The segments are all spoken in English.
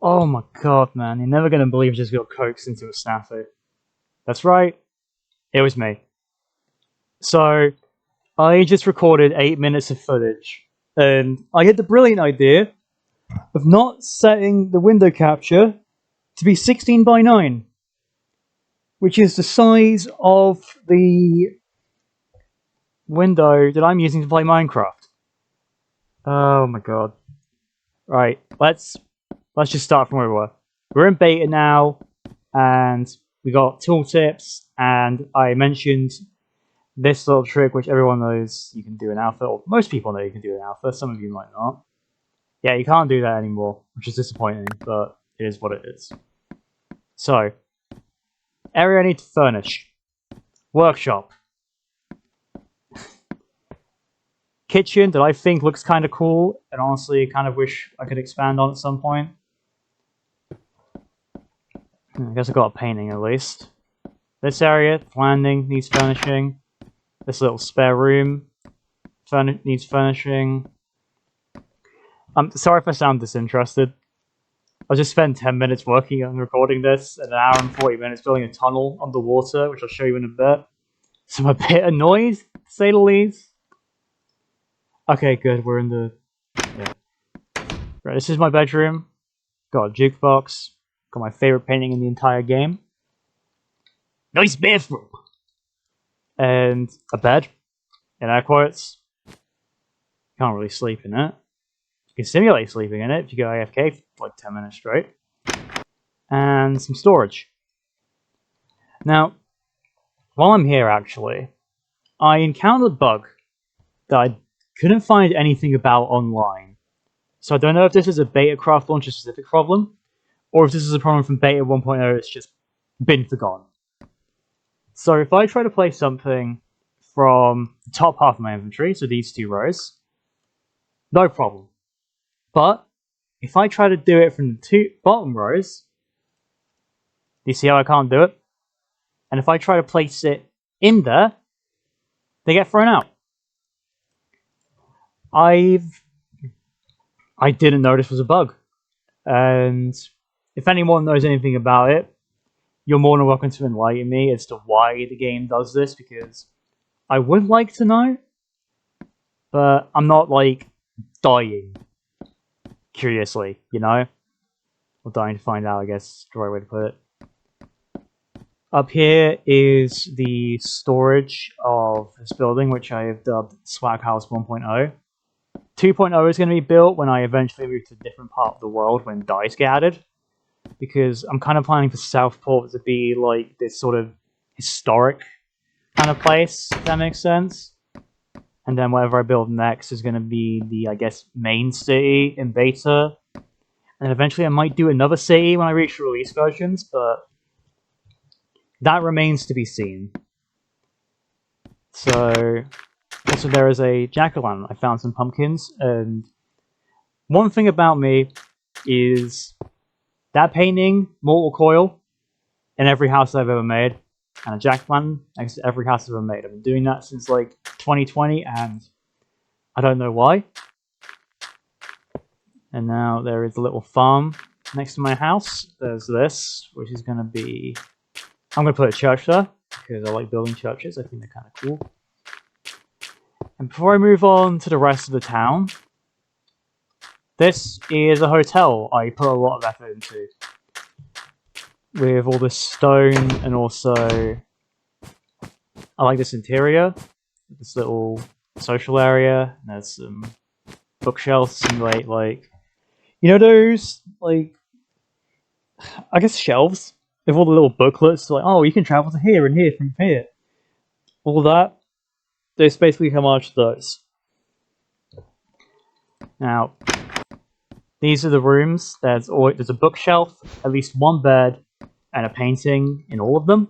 Oh my god, man, you're never gonna believe I just got coaxed into a snafu. That's right, it was me. So, I just recorded 8 minutes of footage, and I had the brilliant idea of not setting the window capture to be 16 by 9, which is the size of the window that I'm using to play Minecraft. Oh my god. Right, let's just start from where we were. We're in beta now, and we got tooltips, and I mentioned this little trick which everyone knows you can do in alpha, or most people know you can do in alpha, some of you might not. Yeah, you can't do that anymore, which is disappointing, but it is what it is. So, area I need to furnish. Workshop. Kitchen that I think looks kind of cool, and honestly kind of wish I could expand on at some point. I guess I got a painting at least. This area, landing, needs furnishing. This little spare room needs furnishing. I'm sorry if I sound disinterested. I just spent 10 minutes working on recording this, and an hour and 40 minutes building a tunnel underwater, which I'll show you in a bit. So I'm a bit annoyed, to say the least. Okay, good, we're in the... Yeah. Right, this is my bedroom. Got a jukebox. Got my favorite painting in the entire game. Nice bathroom! And a bed, in air quotes. Can't really sleep in it. You can simulate sleeping in it if you go AFK for like 10 minutes straight. And some storage. Now, while I'm here actually, I encountered a bug that I couldn't find anything about online. So I don't know if this is a Betacraft launcher specific problem, or if this is a problem from Beta 1.0 that's just been forgotten. So if I try to play something from the top half of my inventory, so these two rows, no problem. But if I try to do it from the two bottom rows, do you see how I can't do it? And if I try to place it in there, they get thrown out. I didn't know this was a bug. And if anyone knows anything about it, you're more than welcome to enlighten me as to why the game does this, because I would like to know, but I'm not, like, dying curiously, you know? Or dying to find out, I guess, is the right way to put it. Up here is the storage of this building, which I have dubbed Swag House 1.0. 2.0 is going to be built when I eventually move to a different part of the world when dice get added. Because I'm kind of planning for Southport to be like this sort of historic kind of place, if that makes sense. And then whatever I build next is going to be the, I guess, main city in beta. And eventually I might do another city when I reach the release versions, but that remains to be seen. So, also there is a jack-o'-lantern. I found some pumpkins, and one thing about me is that painting, Mortal Coil, in every house I've ever made, and a jack-o'-lantern next to every house I've ever made. I've been doing that since like 2020, and I don't know why. And now there is a little farm next to my house. There's this, which is going to be... I'm going to put a church there, because I like building churches. I think they're kind of cool. And before I move on to the rest of the town, this is a hotel I put a lot of effort into. With all this stone, and also... I like this interior. This little social area. And there's some bookshelves to simulate, like... You know those, like... I guess shelves? With all the little booklets, like, oh, you can travel to here and here from here. All that. There's basically how much those. Now, these are the rooms. There's a bookshelf, at least one bed, and a painting in all of them.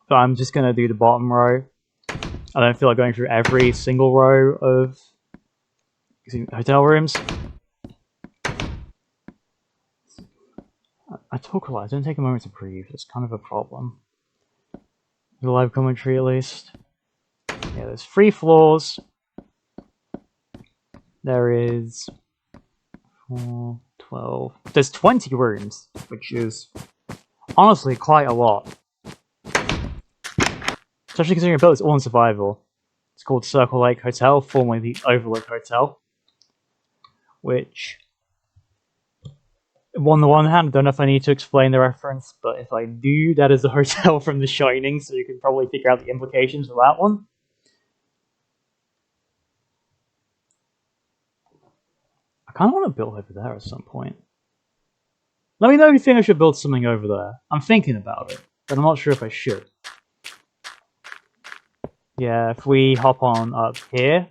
So I'm just going to do the bottom row. I don't feel like going through every single row of hotel rooms. I talk a lot. I don't take a moment to breathe. It's kind of a problem. The live commentary, at least. Yeah, there's 3 floors. There is 4, 12. There's 20 rooms, which is honestly quite a lot. Especially considering I built this all in survival. It's called Circle Lake Hotel, formerly the Overlook Hotel. Which, on the one hand, I don't know if I need to explain the reference, but if I do, that is the hotel from The Shining, so you can probably figure out the implications of that one. I kind of want to build over there at some point. Let me know if you think I should build something over there. I'm thinking about it, but I'm not sure if I should. Yeah, if we hop on up here,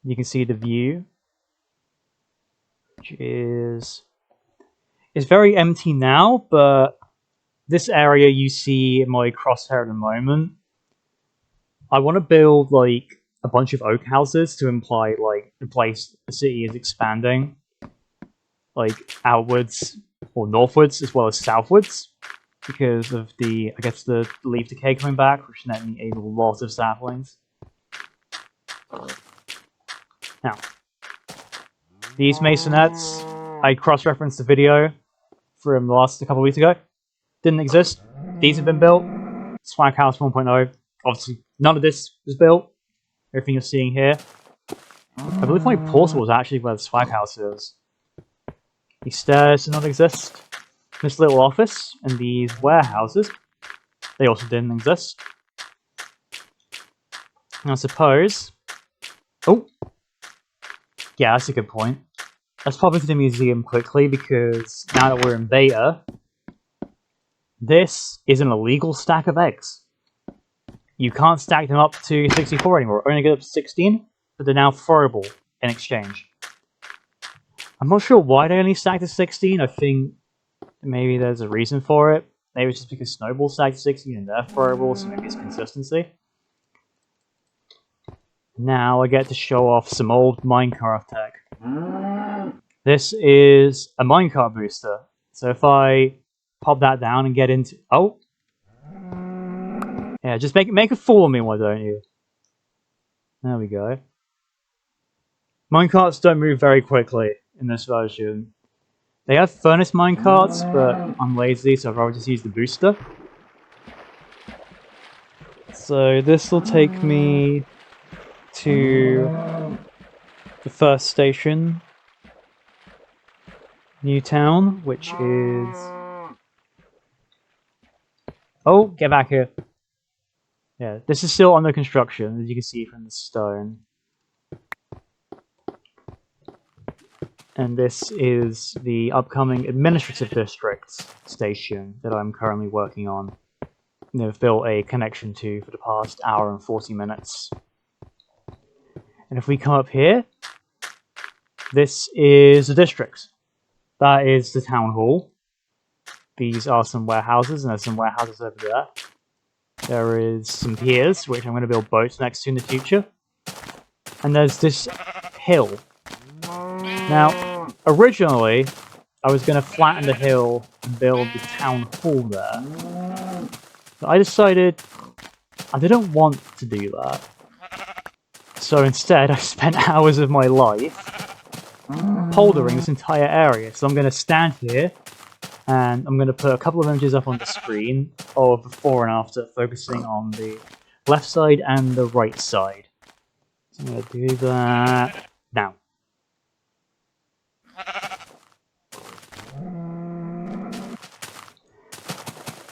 you can see the view, which is... It's very empty now, but this area you see in my crosshair at the moment, I want to build like a bunch of oak houses to imply like the city is expanding, like outwards or northwards as well as southwards, because of the, I guess, the leaf decay coming back, which net me a lot of saplings. Now, these masonettes, I cross-referenced the video from the last couple of weeks ago. Didn't exist. These have been built. Swag House 1.0. Obviously, none of this was built. Everything you're seeing here. I believe my portal was actually where the Swag House is. These stairs do not exist. This little office and these warehouses, they also didn't exist. And I suppose... Oh! Yeah, that's a good point. Let's pop into the museum quickly, because now that we're in beta, this is an illegal stack of eggs. You can't stack them up to 64 anymore. Only get up to 16, but they're now throwable in exchange. I'm not sure why they only stack to 16. I think maybe there's a reason for it. Maybe it's just because Snowball stacked to 16 and they're throwable, so maybe it's consistency. Now I get to show off some old Minecraft tech. This is a minecart booster. So if I pop that down and get into... Oh! Yeah, just make a fool of me, why don't you? There we go. Minecarts don't move very quickly in this version. They have furnace minecarts, but I'm lazy, so I'd rather just use the booster. So this will take me to the first station, Newtown, which is... Oh, get back here. Yeah, this is still under construction, as you can see from the stone. And this is the upcoming Administrative District station that I'm currently working on. I've built a connection to for the past hour and 40 minutes. And if we come up here, this is the district. That is the town hall. These are some warehouses, and there's some warehouses over there. There is some piers, which I'm going to build boats next to in the future. And there's this hill. Now, originally, I was going to flatten the hill and build the town hall there. But I decided I didn't want to do that. So instead, I spent hours of my life poldering this entire area. So I'm going to stand here, and I'm going to put a couple of images up on the screen of before and after, focusing on the left side and the right side. So I'm going to do that now.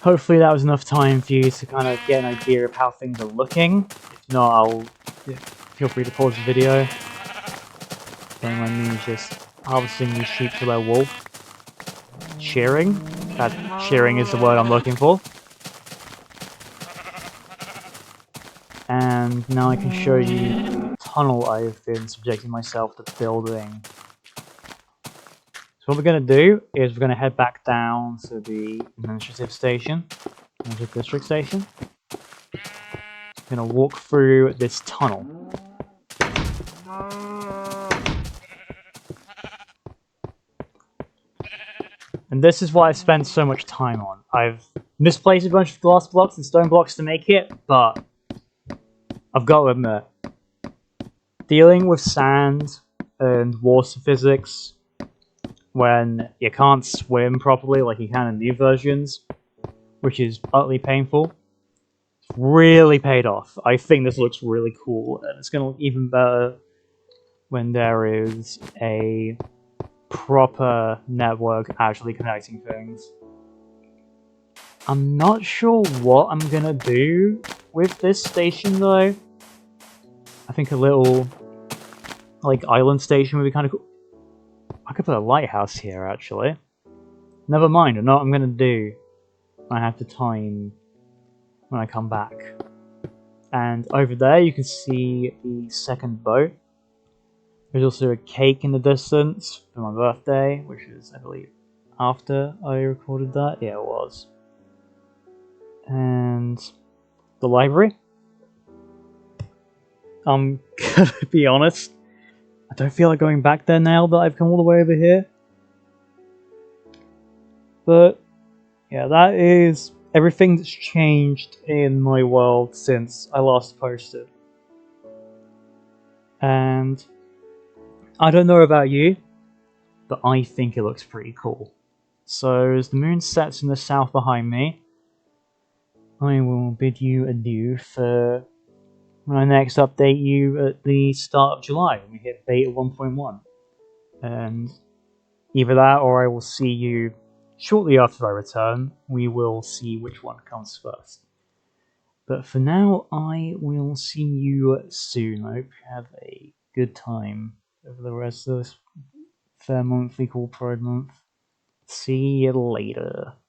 Hopefully that was enough time for you to kind of get an idea of how things are looking. If not, feel free to pause the video. Don't mind me just harvesting these sheep to their wool. Shearing. That shearing is the word I'm looking for. And now I can show you the tunnel I've been subjecting myself to building. So what we're going to do is we're going to head back down to the administrative station, administrative district station. We're going to walk through this tunnel. And this is what I've spent so much time on. I've misplaced a bunch of glass blocks and stone blocks to make it, but I've got to admit, dealing with sand and water physics when you can't swim properly like you can in new versions, which is utterly painful. It's really paid off. I think this looks really cool, and it's going to look even better when there is a proper network actually connecting things. I'm not sure what I'm gonna do with this station though. I think a little like island station would be kind of cool. I could put a lighthouse here actually. Never mind, I know what I'm gonna do. I have the time when I come back. And over there you can see the second boat. There's also a cake in the distance for my birthday, which is, I believe, after I recorded that. Yeah, it was. And the library. I'm gonna be honest, I don't feel like going back there now that I've come all the way over here. But yeah, that is everything that's changed in my world since I last posted. And I don't know about you, but I think it looks pretty cool. So as the moon sets in the south behind me, I will bid you adieu for when I next update you at the start of July when we hit beta 1.1. And either that or I will see you shortly after I return. We will see which one comes first. But for now, I will see you soon. I hope you have a good time over the rest of this fair monthly called Pride Month. See you later.